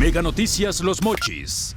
Mega Noticias Los Mochis.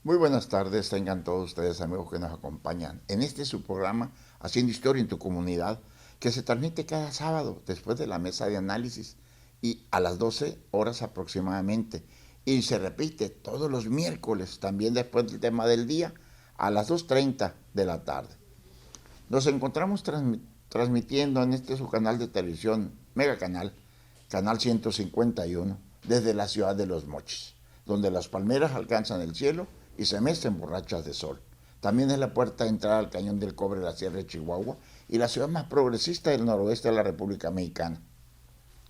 Muy buenas tardes, tengan todos ustedes amigos que nos acompañan en este su programa Haciendo Historia en tu Comunidad, que se transmite cada sábado después de la mesa de análisis y a las 12 horas aproximadamente, y se repite todos los miércoles también después del tema del día a las 2:30 de la tarde. Nos encontramos transmitiendo en este su canal de televisión Mega Canal 151 desde la ciudad de Los Mochis, donde las palmeras alcanzan el cielo y se mecen borrachas de sol. También es la puerta de entrada al Cañón del Cobre de la Sierra de Chihuahua y la ciudad más progresista del noroeste de la República Mexicana.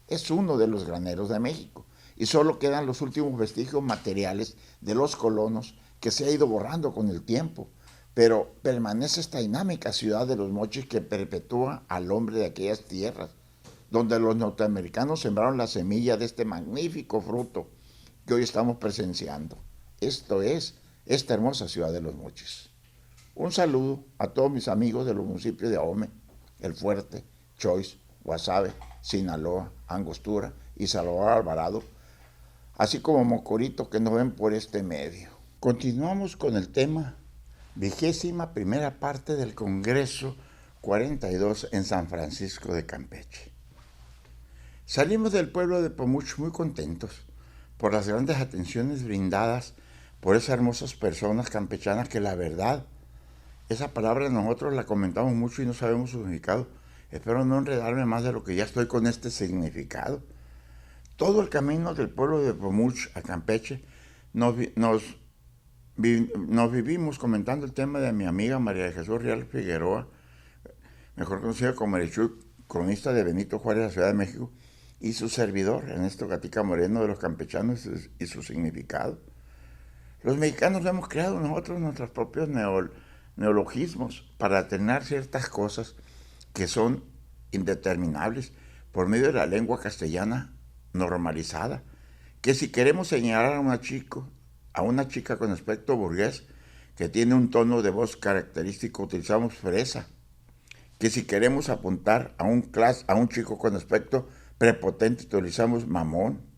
Es uno de los graneros de México y solo quedan los últimos vestigios materiales de los colonos que se ha ido borrando con el tiempo, pero permanece esta dinámica ciudad de Los Mochis que perpetúa al hombre de aquellas tierras, donde los norteamericanos sembraron la semilla de este magnífico fruto que hoy estamos presenciando. Esto es esta hermosa ciudad de Los Mochis. Un saludo a todos mis amigos de los municipios de Ahome, El Fuerte, Choix, Guasave, Sinaloa, Angostura y Salvador Alvarado, así como Mocorito que nos ven por este medio. Continuamos con el tema 21ª parte del Congreso 42 en San Francisco de Campeche. Salimos del pueblo de Pomuch muy contentos por las grandes atenciones brindadas por esas hermosas personas campechanas que la verdad, esa palabra nosotros la comentamos mucho y no sabemos su significado. Espero no enredarme más de lo que ya estoy con este significado. Todo el camino del pueblo de Pomuch a Campeche nos vivimos comentando el tema de mi amiga María de Jesús Real Figueroa, mejor conocida como Marichuy, cronista de Benito Juárez, la Ciudad de México, y su servidor, Ernesto Gatica Moreno, de los campechanos y su significado. Los mexicanos hemos creado nosotros nuestros propios neologismos para determinar ciertas cosas que son indeterminables por medio de la lengua castellana normalizada, que si queremos señalar a una chica con aspecto burgués que tiene un tono de voz característico utilizamos fresa, que si queremos apuntar a un chico con aspecto prepotente utilizamos mamón.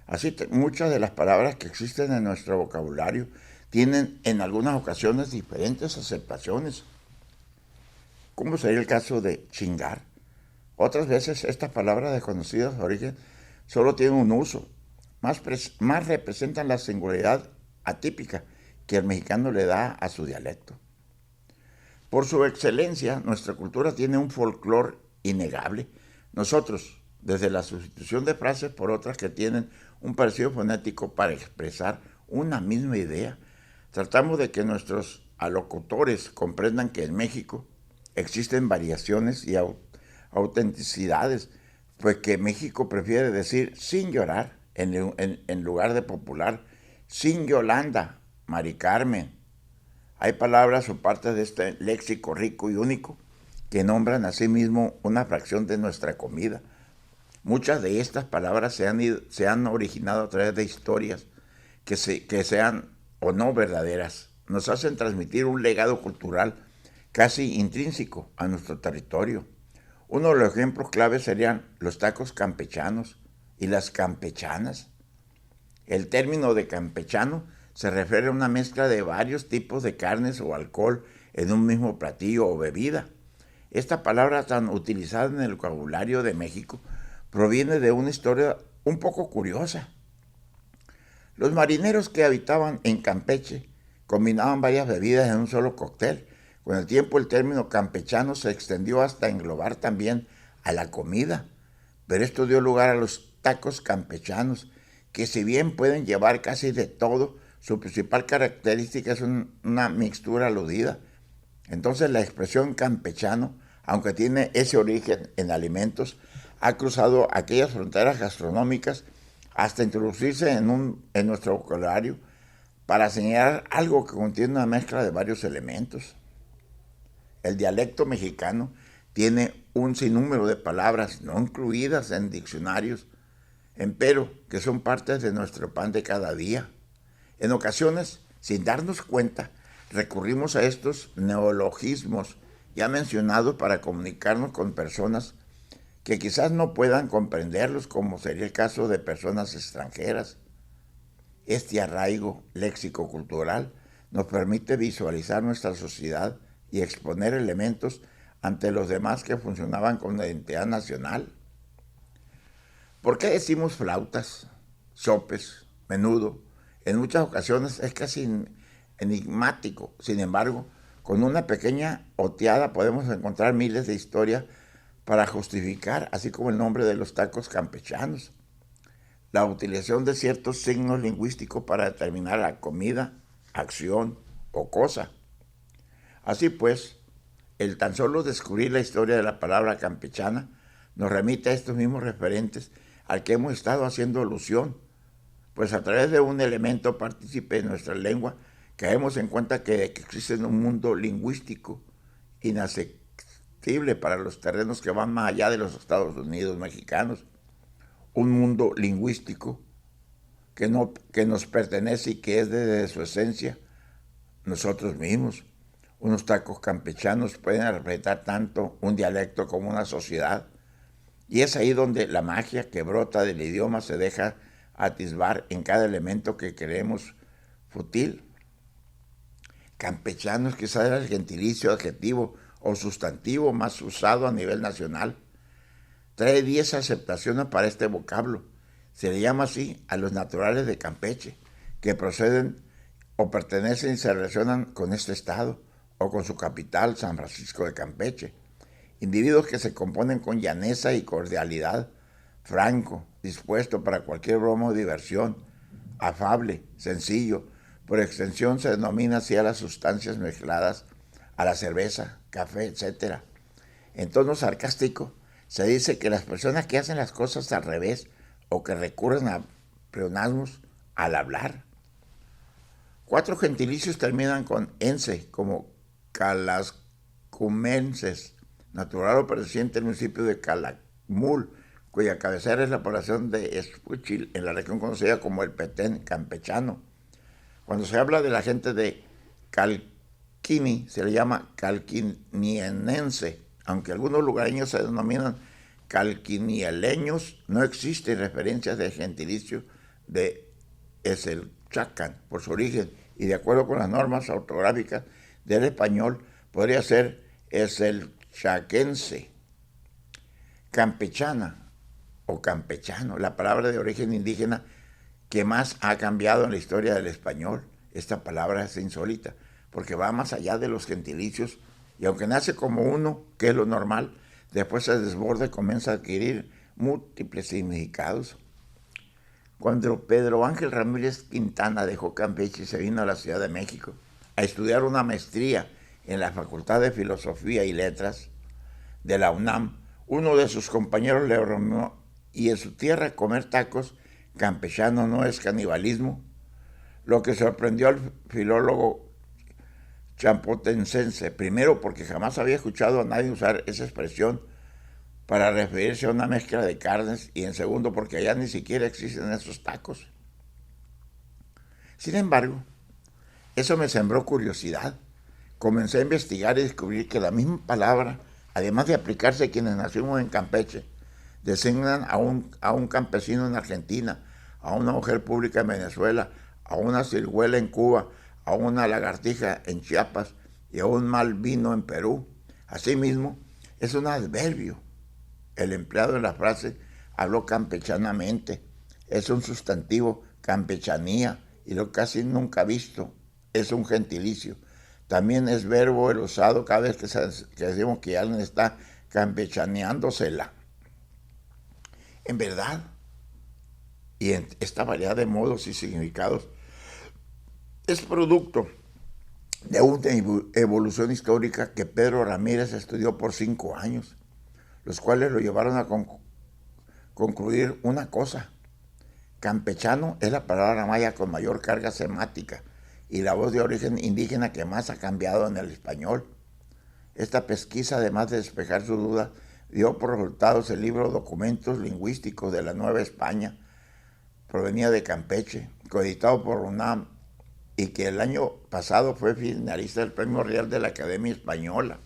Así muchas de las palabras que existen en nuestro vocabulario tienen en algunas ocasiones diferentes aceptaciones. ¿Cómo sería el caso de chingar? Otras veces estas palabras desconocidas de origen solo tienen un uso, más representan la singularidad atípica que el mexicano le da a su dialecto. Por su excelencia, nuestra cultura tiene un folclore innegable. Nosotros, desde la sustitución de frases por otras que tienen un parecido fonético para expresar una misma idea, tratamos de que nuestros alocutores comprendan que en México existen variaciones y autenticidades, pues que México prefiere decir sin llorar en lugar de popular, sin Yolanda, Mari Carmen. Hay palabras o partes de este léxico rico y único que nombran a sí mismo una fracción de nuestra comida. Muchas de estas palabras se han originado a través de historias que sean o no verdaderas. Nos hacen transmitir un legado cultural casi intrínseco a nuestro territorio. Uno de los ejemplos claves serían los tacos campechanos y las campechanas. El término de campechano se refiere a una mezcla de varios tipos de carnes o alcohol en un mismo platillo o bebida. Esta palabra tan utilizada en el vocabulario de México proviene de una historia un poco curiosa. Los marineros que habitaban en Campeche combinaban varias bebidas en un solo cóctel. Con el tiempo el término campechano se extendió hasta englobar también a la comida, pero esto dio lugar a los tacos campechanos, que si bien pueden llevar casi de todo, su principal característica es una mixtura aludida. Entonces la expresión campechano, aunque tiene ese origen en alimentos, ha cruzado aquellas fronteras gastronómicas hasta introducirse en nuestro vocabulario para señalar algo que contiene una mezcla de varios elementos. El dialecto mexicano tiene un sinnúmero de palabras no incluidas en diccionarios, empero que son partes de nuestro pan de cada día. En ocasiones, sin darnos cuenta, recurrimos a estos neologismos ya mencionados para comunicarnos con personas que quizás no puedan comprenderlos, como sería el caso de personas extranjeras. Este arraigo léxico-cultural nos permite visualizar nuestra sociedad y exponer elementos ante los demás que funcionaban con la identidad nacional. ¿Por qué decimos flautas, sopes, menudo? En muchas ocasiones es casi enigmático. Sin embargo, con una pequeña oteada podemos encontrar miles de historias para justificar, así como el nombre de los tacos campechanos. La utilización de ciertos signos lingüísticos para determinar la comida, acción o cosa. Así pues, el tan solo descubrir la historia de la palabra campechana nos remite a estos mismos referentes al que hemos estado haciendo alusión, pues a través de un elemento partícipe de nuestra lengua caemos en cuenta que existe un mundo lingüístico inaccesible para los terrenos que van más allá de los Estados Unidos mexicanos, un mundo lingüístico que nos pertenece y que es desde su esencia nosotros mismos. Unos tacos campechanos pueden representar tanto un dialecto como una sociedad, y es ahí donde la magia que brota del idioma se deja atisbar en cada elemento que creemos fútil. Campechano es quizás el gentilicio, adjetivo o sustantivo más usado a nivel nacional. Trae 10 aceptaciones para este vocablo. Se le llama así a los naturales de Campeche, que proceden o pertenecen y se relacionan con este estado o con su capital, San Francisco de Campeche. Individuos que se componen con llaneza y cordialidad, franco, dispuesto para cualquier broma o diversión, afable, sencillo. Por extensión se denomina así a las sustancias mezcladas, a la cerveza, café, etc. En tono sarcástico, se dice que las personas que hacen las cosas al revés o que recurren a pleonasmos al hablar. 4 gentilicios terminan con ense, como calascumenses, natural o perteneciente del municipio de Calakmul, cuya cabecera es la población de Escuchil, en la región conocida como el Petén campechano. Cuando se habla de la gente de Calquini, se le llama calquinienense, aunque algunos lugareños se denominan calquinieleños. No existen referencias de gentilicio de Eselchacan por su origen, y de acuerdo con las normas ortográficas del español podría ser eselchaquense. Campechana o campechano, la palabra de origen indígena que más ha cambiado en la historia del español. Esta palabra es insólita porque va más allá de los gentilicios, y aunque nace como uno, que es lo normal, después se desborda y comienza a adquirir múltiples significados. Cuando Pedro Ángel Ramírez Quintana dejó Campeche y se vino a la Ciudad de México a estudiar una maestría en la Facultad de Filosofía y Letras de la UNAM, uno de sus compañeros le bromeó: ¿y en su tierra comer tacos campechano no es canibalismo? Lo que sorprendió al filólogo champotensense, primero porque jamás había escuchado a nadie usar esa expresión para referirse a una mezcla de carnes, y en segundo porque allá ni siquiera existen esos tacos. Sin embargo, eso me sembró curiosidad. Comencé a investigar y descubrí que la misma palabra, además de aplicarse a quienes nacimos en Campeche, designan a un campesino en Argentina, a una mujer pública en Venezuela, a una ciruela en Cuba, a una lagartija en Chiapas y a un mal vino en Perú. Asimismo, es un adverbio. El empleado en la frase habló campechanamente. Es un sustantivo campechanía y lo casi nunca visto es un gentilicio. También es verbo el usado cada vez que decimos que alguien está campechaneándosela. En verdad, y en esta variedad de modos y significados, es producto de una evolución histórica que Pedro Ramírez estudió por 5 años, los cuales lo llevaron a concluir una cosa. Campechano es la palabra maya con mayor carga semática y la voz de origen indígena que más ha cambiado en el español. Esta pesquisa, además de despejar su duda, dio por resultados el libro Documentos Lingüísticos de la Nueva España, provenía de Campeche, coeditado por UNAM, y que el año pasado fue finalista del Premio Real de la Academia Española.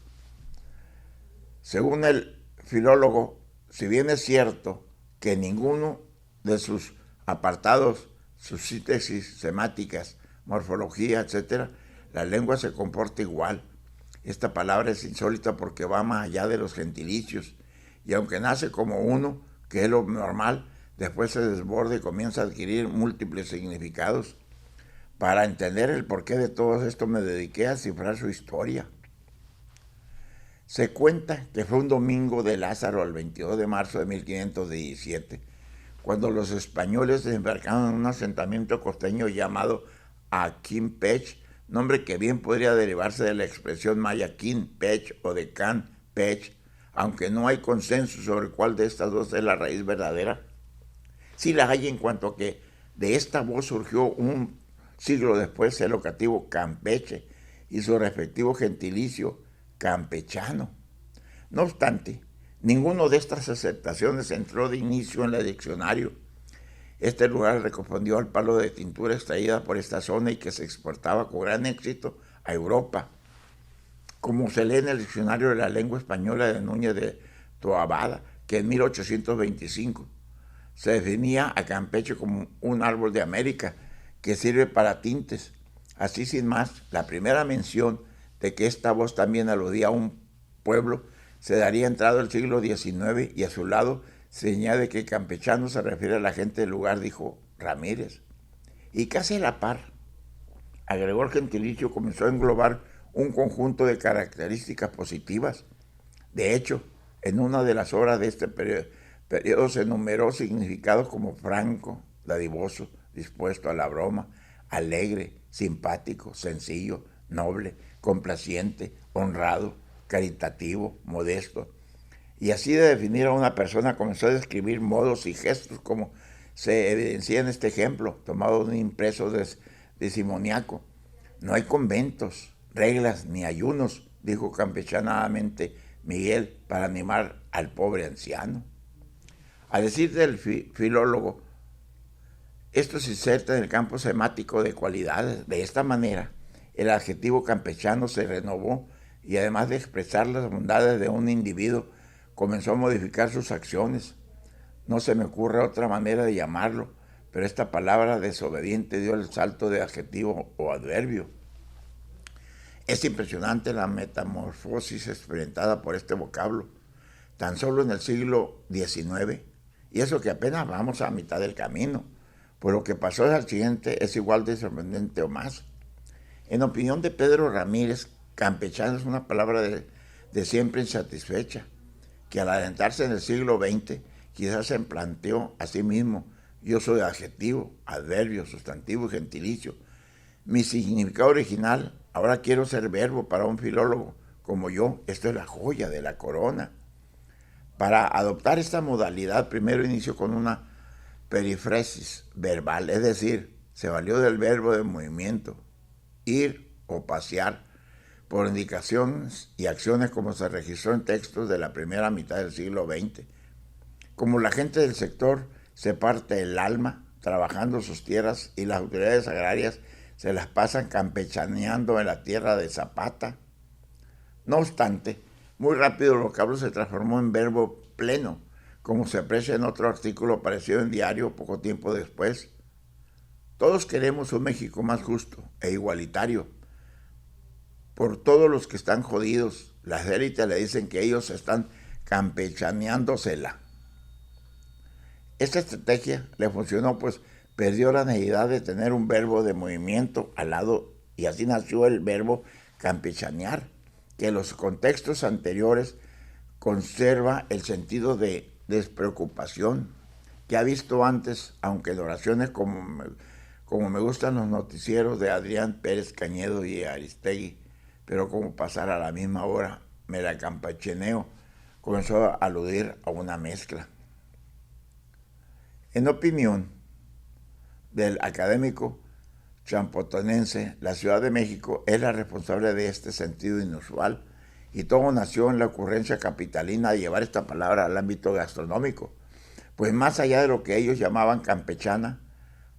Según el filólogo, si bien es cierto que ninguno de sus apartados, sus síntesis semáticas, morfología, etc., la lengua se comporta igual. Esta palabra es insólita porque va más allá de los gentilicios, y aunque nace como uno, que es lo normal, después se desborda y comienza a adquirir múltiples significados. Para entender el porqué de todo esto me dediqué a cifrar su historia. Se cuenta que fue un domingo de Lázaro el 22 de marzo de 1517, cuando los españoles desembarcaron en un asentamiento costeño llamado Aquín-Pech, nombre que bien podría derivarse de la expresión maya Quín-Pech o de Can-Pech, aunque no hay consenso sobre cuál de estas dos es la raíz verdadera. Sí la hay en cuanto a que de esta voz surgió un siglo después el locativo Campeche y su respectivo gentilicio campechano. No obstante, ninguno de estas aceptaciones entró de inicio en el diccionario. Este lugar correspondió al palo de tintura extraída por esta zona y que se exportaba con gran éxito a Europa. Como se lee en el diccionario de la lengua española de Núñez de Toabada, que en 1825 se definía a Campeche como un árbol de América que sirve para tintes. Así sin más, la primera mención de que esta voz también aludía a un pueblo se daría entrado el siglo XIX y a su lado se añade que campechano se refiere a la gente del lugar, dijo Ramírez. Y casi a la par, agregó el gentilicio, comenzó a englobar un conjunto de características positivas. De hecho, en una de las obras de este periodo se enumeró significados como franco, dadivoso, dispuesto a la broma, alegre, simpático, sencillo, noble, complaciente, honrado, caritativo, modesto. Y así de definir a una persona comenzó a describir modos y gestos como se evidencia en este ejemplo, tomado de un impreso de Simoniaco. No hay conventos, reglas ni ayunos, dijo campechanamente Miguel para animar al pobre anciano. A decir del filólogo, esto se inserta en el campo semático de cualidades. De esta manera, el adjetivo campechano se renovó y además de expresar las bondades de un individuo, comenzó a modificar sus acciones. No se me ocurre otra manera de llamarlo, pero esta palabra desobediente dio el salto de adjetivo o adverbio. Es impresionante la metamorfosis experimentada por este vocablo, tan solo en el siglo XIX, y eso que apenas vamos a mitad del camino, pues lo que pasó al siguiente es igual de sorprendente o más. En opinión de Pedro Ramírez, campechano es una palabra de siempre insatisfecha, que al adentrarse en el siglo XX quizás se planteó a sí mismo: yo soy adjetivo, adverbio, sustantivo y gentilicio. Mi significado original, ahora quiero ser verbo para un filólogo como yo. Esto es la joya de la corona. Para adoptar esta modalidad, primero inició con una perifrasis verbal, es decir, se valió del verbo de movimiento, ir o pasear, por indicaciones y acciones como se registró en textos de la primera mitad del siglo XX. Como la gente del sector se parte el alma trabajando sus tierras y las autoridades agrarias se las pasan campechaneando en la tierra de Zapata. No obstante, muy rápido el vocablo se transformó en verbo pleno, como se aprecia en otro artículo parecido en Diario poco tiempo después. Todos queremos un México más justo e igualitario. Por todos los que están jodidos, las élites le dicen que ellos están campechaneándosela. Esta estrategia le funcionó, pues perdió la necesidad de tener un verbo de movimiento al lado y así nació el verbo campechanear, que en los contextos anteriores conserva el sentido de despreocupación que ha visto antes, aunque en oraciones como me gustan los noticieros de Adrián Pérez Cañedo y Aristegui, pero como pasar a la misma hora me la campechaneo, comenzó a aludir a una mezcla. En opinión del académico champotonense, la Ciudad de México es la responsable de este sentido inusual y todo nació en la ocurrencia capitalina de llevar esta palabra al ámbito gastronómico, pues más allá de lo que ellos llamaban campechana,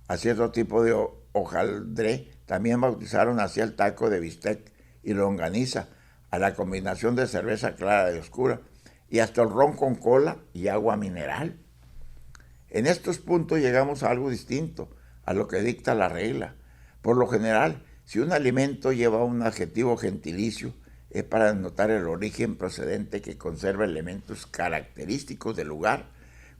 a cierto tipo de hojaldre, también bautizaron así el taco de bistec y longaniza, a la combinación de cerveza clara y oscura, y hasta el ron con cola y agua mineral. En estos puntos llegamos a algo distinto, a lo que dicta la regla. Por lo general, si un alimento lleva un adjetivo gentilicio, es para denotar el origen procedente que conserva elementos característicos del lugar,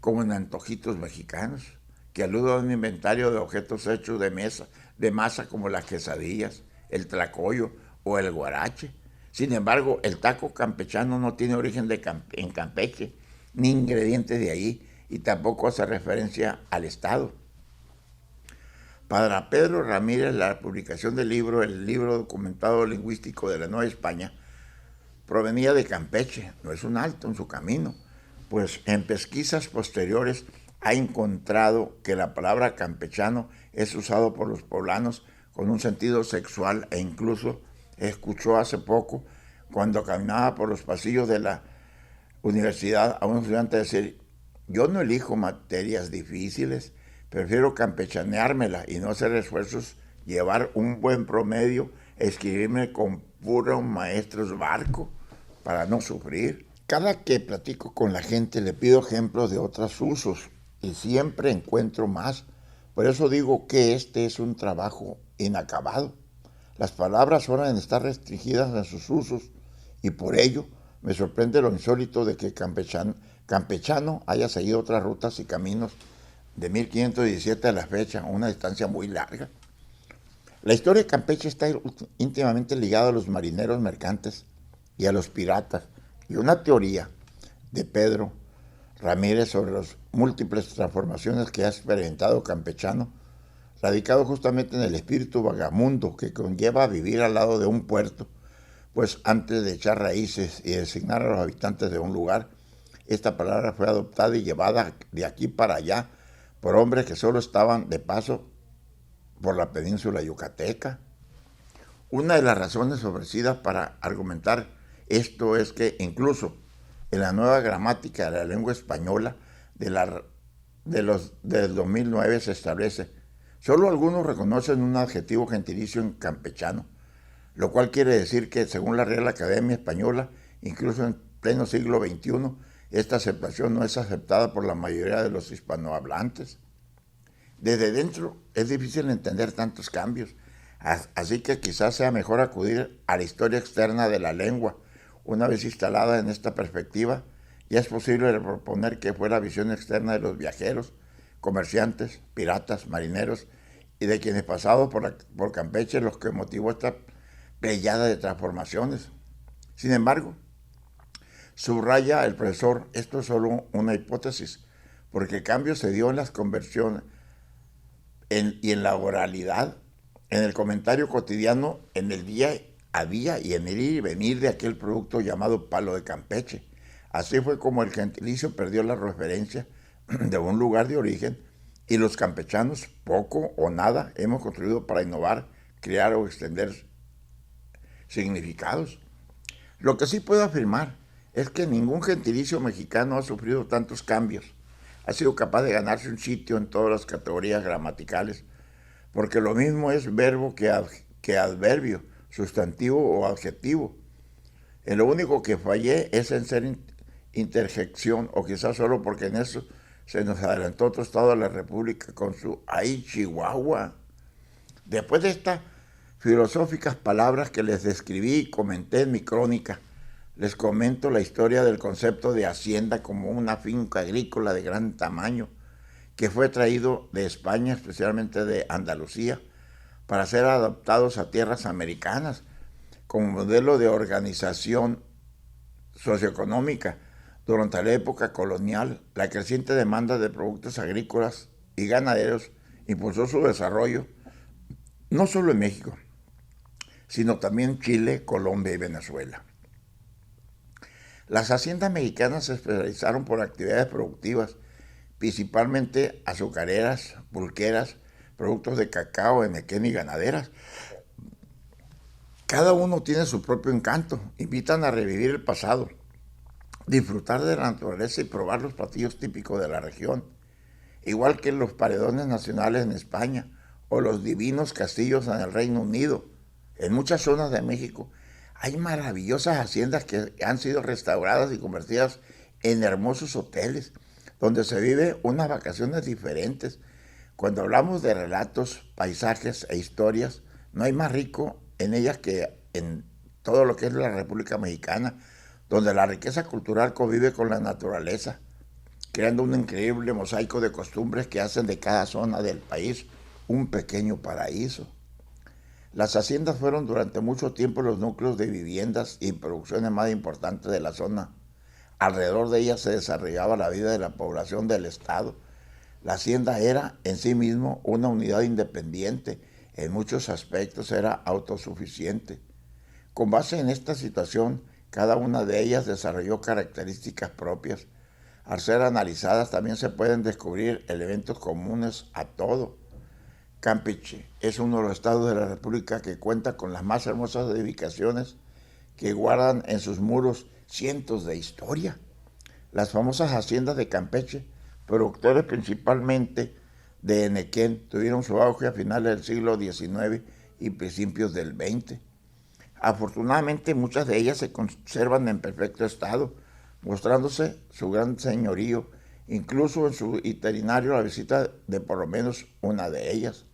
como en antojitos mexicanos, que aluden a un inventario de objetos hechos de masa como las quesadillas, el tlacoyo o el guarache. Sin embargo, el taco campechano no tiene origen en Campeche, ni ingredientes de ahí, y tampoco hace referencia al Estado. Para Pedro Ramírez, la publicación del libro, el libro documentado lingüístico de la Nueva España, provenía de Campeche, no es un alto en su camino, pues en pesquisas posteriores ha encontrado que la palabra campechano es usado por los poblanos con un sentido sexual e incluso escuchó hace poco, cuando caminaba por los pasillos de la universidad, a un estudiante decir: yo no elijo materias difíciles, prefiero campechaneármela y no hacer esfuerzos, llevar un buen promedio, escribirme con puros maestros barco para no sufrir. Cada que platico con la gente le pido ejemplos de otros usos y siempre encuentro más. Por eso digo que este es un trabajo inacabado. Las palabras suelen estar restringidas en sus usos y por ello me sorprende lo insólito de que campechano haya seguido otras rutas y caminos de 1517 a la fecha, una distancia muy larga. La historia de Campeche está íntimamente ligada a los marineros mercantes y a los piratas, y una teoría de Pedro Ramírez sobre las múltiples transformaciones que ha experimentado campechano, radicado justamente en el espíritu vagamundo que conlleva vivir al lado de un puerto, pues antes de echar raíces y designar a los habitantes de un lugar, esta palabra fue adoptada y llevada de aquí para allá por hombres que solo estaban de paso por la península yucateca. Una de las razones ofrecidas para argumentar esto es que incluso en la nueva gramática de la lengua española del 2009 se establece: solo algunos reconocen un adjetivo gentilicio en campechano, lo cual quiere decir que, según la Real Academia Española, incluso en pleno siglo XXI, esta aceptación no es aceptada por la mayoría de los hispanohablantes. Desde dentro es difícil entender tantos cambios, así que quizás sea mejor acudir a la historia externa de la lengua. Una vez instalada en esta perspectiva, ya es posible proponer que fue la visión externa de los viajeros, comerciantes, piratas, marineros y de quienes pasados por Campeche los que motivó esta pleyada de transformaciones. Sin embargo, subraya el profesor, esto es solo una hipótesis, porque el cambio se dio en las conversiones y en la oralidad, en el comentario cotidiano, en el día a día y en el ir y venir de aquel producto llamado palo de Campeche. Así fue como el gentilicio perdió la referencia de un lugar de origen y los campechanos, poco o nada, hemos construido para innovar, crear o extender significados. Lo que sí puedo afirmar es que ningún gentilicio mexicano ha sufrido tantos cambios, ha sido capaz de ganarse un sitio en todas las categorías gramaticales, porque lo mismo es verbo que adverbio, sustantivo o adjetivo. En lo único que fallé es en ser interjección, o quizás solo porque en eso se nos adelantó otro estado de la República con su ¡ay, Chihuahua! Después de estas filosóficas palabras que les describí y comenté en mi crónica, les comento la historia del concepto de hacienda como una finca agrícola de gran tamaño, que fue traído de España, especialmente de Andalucía, para ser adaptados a tierras americanas como modelo de organización socioeconómica. Durante la época colonial, la creciente demanda de productos agrícolas y ganaderos impulsó su desarrollo no solo en México, sino también en Chile, Colombia y Venezuela. Las haciendas mexicanas se especializaron por actividades productivas, principalmente azucareras, pulqueras, productos de cacao, enequén y ganaderas. Cada uno tiene su propio encanto, invitan a revivir el pasado, disfrutar de la naturaleza y probar los platillos típicos de la región, igual que los paredones nacionales en España o los divinos castillos en el Reino Unido. En muchas zonas de México hay maravillosas haciendas que han sido restauradas y convertidas en hermosos hoteles, donde se vive unas vacaciones diferentes. Cuando hablamos de relatos, paisajes e historias, no hay más rico en ellas que en todo lo que es la República Mexicana, donde la riqueza cultural convive con la naturaleza, creando un increíble mosaico de costumbres que hacen de cada zona del país un pequeño paraíso. Las haciendas fueron durante mucho tiempo los núcleos de viviendas y producciones más importantes de la zona. Alrededor de ellas se desarrollaba la vida de la población del estado. La hacienda era en sí mismo una unidad independiente, en muchos aspectos era autosuficiente. Con base en esta situación, cada una de ellas desarrolló características propias. Al ser analizadas también se pueden descubrir elementos comunes a todo. Campeche es uno de los estados de la República que cuenta con las más hermosas edificaciones que guardan en sus muros cientos de historia. Las famosas haciendas de Campeche, productores principalmente de enequén, tuvieron su auge a finales del siglo XIX y principios del XX. Afortunadamente, muchas de ellas se conservan en perfecto estado, mostrándose su gran señorío, incluso en su itinerario la visita de por lo menos una de ellas.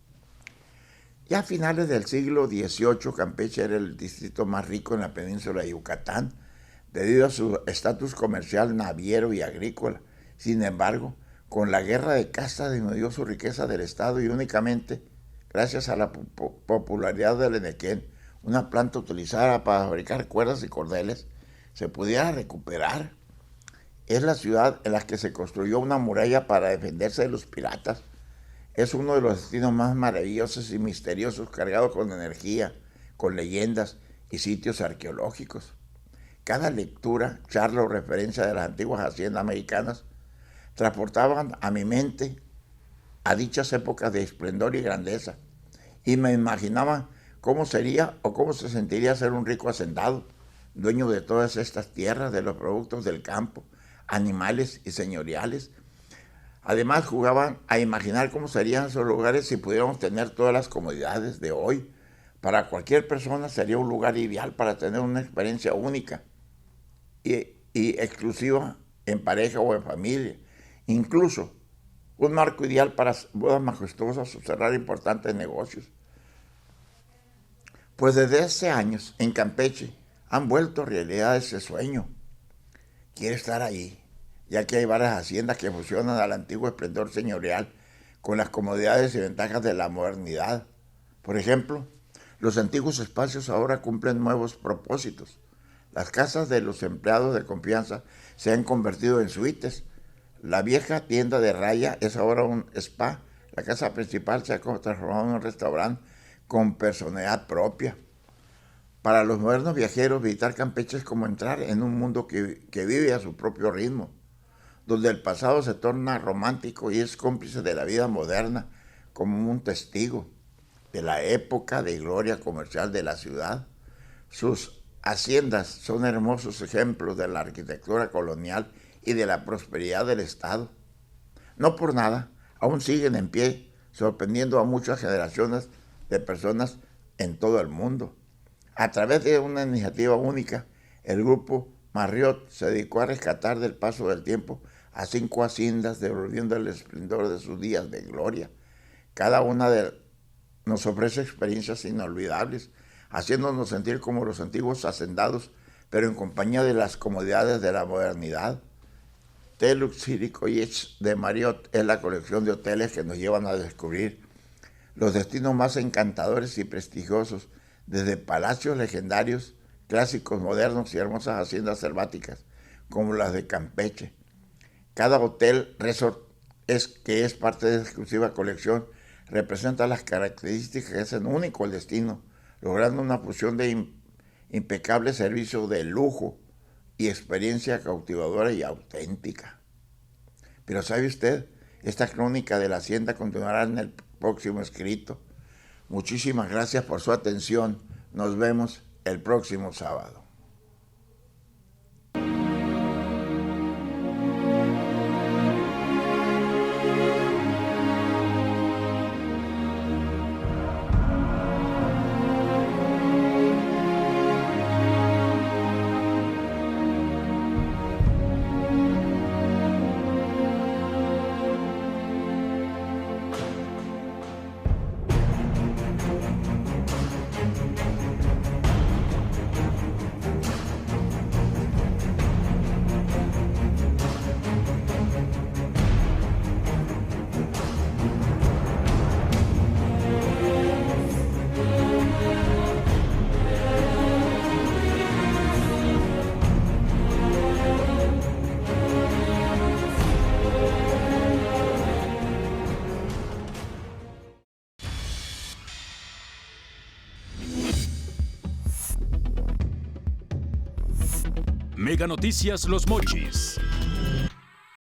Ya a finales del siglo XVIII, Campeche era el distrito más rico en la península de Yucatán, debido a su estatus comercial, naviero y agrícola. Sin embargo, con la guerra de casta disminuyó su riqueza del estado y únicamente gracias a la popularidad del enequén, una planta utilizada para fabricar cuerdas y cordeles, se pudiera recuperar. Es la ciudad en la que se construyó una muralla para defenderse de los piratas. Es uno de los destinos más maravillosos y misteriosos, cargados con energía, con leyendas y sitios arqueológicos. Cada lectura, charla o referencia de las antiguas haciendas mexicanas transportaban a mi mente a dichas épocas de esplendor y grandeza, y me imaginaba cómo sería o cómo se sentiría ser un rico hacendado, dueño de todas estas tierras, de los productos del campo, animales y señoriales. Además, jugaban a imaginar cómo serían esos lugares si pudiéramos tener todas las comodidades de hoy. Para cualquier persona sería un lugar ideal para tener una experiencia única y exclusiva en pareja o en familia. Incluso un marco ideal para bodas majestuosas o cerrar importantes negocios. Pues desde hace años en Campeche han vuelto realidad ese sueño. Quiere estar ahí, ya que hay varias haciendas que fusionan al antiguo esplendor señorial con las comodidades y ventajas de la modernidad. Por ejemplo, los antiguos espacios ahora cumplen nuevos propósitos. Las casas de los empleados de confianza se han convertido en suites. La vieja tienda de raya es ahora un spa. La casa principal se ha transformado en un restaurante con personalidad propia. Para los modernos viajeros, visitar Campeche es como entrar en un mundo que vive a su propio ritmo, donde el pasado se torna romántico y es cómplice de la vida moderna, como un testigo de la época de gloria comercial de la ciudad. Sus haciendas son hermosos ejemplos de la arquitectura colonial y de la prosperidad del estado. No por nada, aún siguen en pie, sorprendiendo a muchas generaciones de personas en todo el mundo. A través de una iniciativa única, el grupo Marriott se dedicó a rescatar del paso del tiempo a 5 haciendas, devolviendo el esplendor de sus días de gloria. Cada una nos ofrece experiencias inolvidables, haciéndonos sentir como los antiguos hacendados, pero en compañía de las comodidades de la modernidad. Hotel Luxury College de Marriott es la colección de hoteles que nos llevan a descubrir los destinos más encantadores y prestigiosos, desde palacios legendarios, clásicos modernos y hermosas haciendas selváticas, como las de Campeche. Cada hotel resort que es parte de esa exclusiva colección representa las características que hacen único el destino, logrando una fusión de impecable servicio de lujo y experiencia cautivadora y auténtica. Pero ¿sabe usted? Esta crónica de la hacienda continuará en el próximo escrito. Muchísimas gracias por su atención. Nos vemos el próximo sábado. Mega Noticias Los Mochis.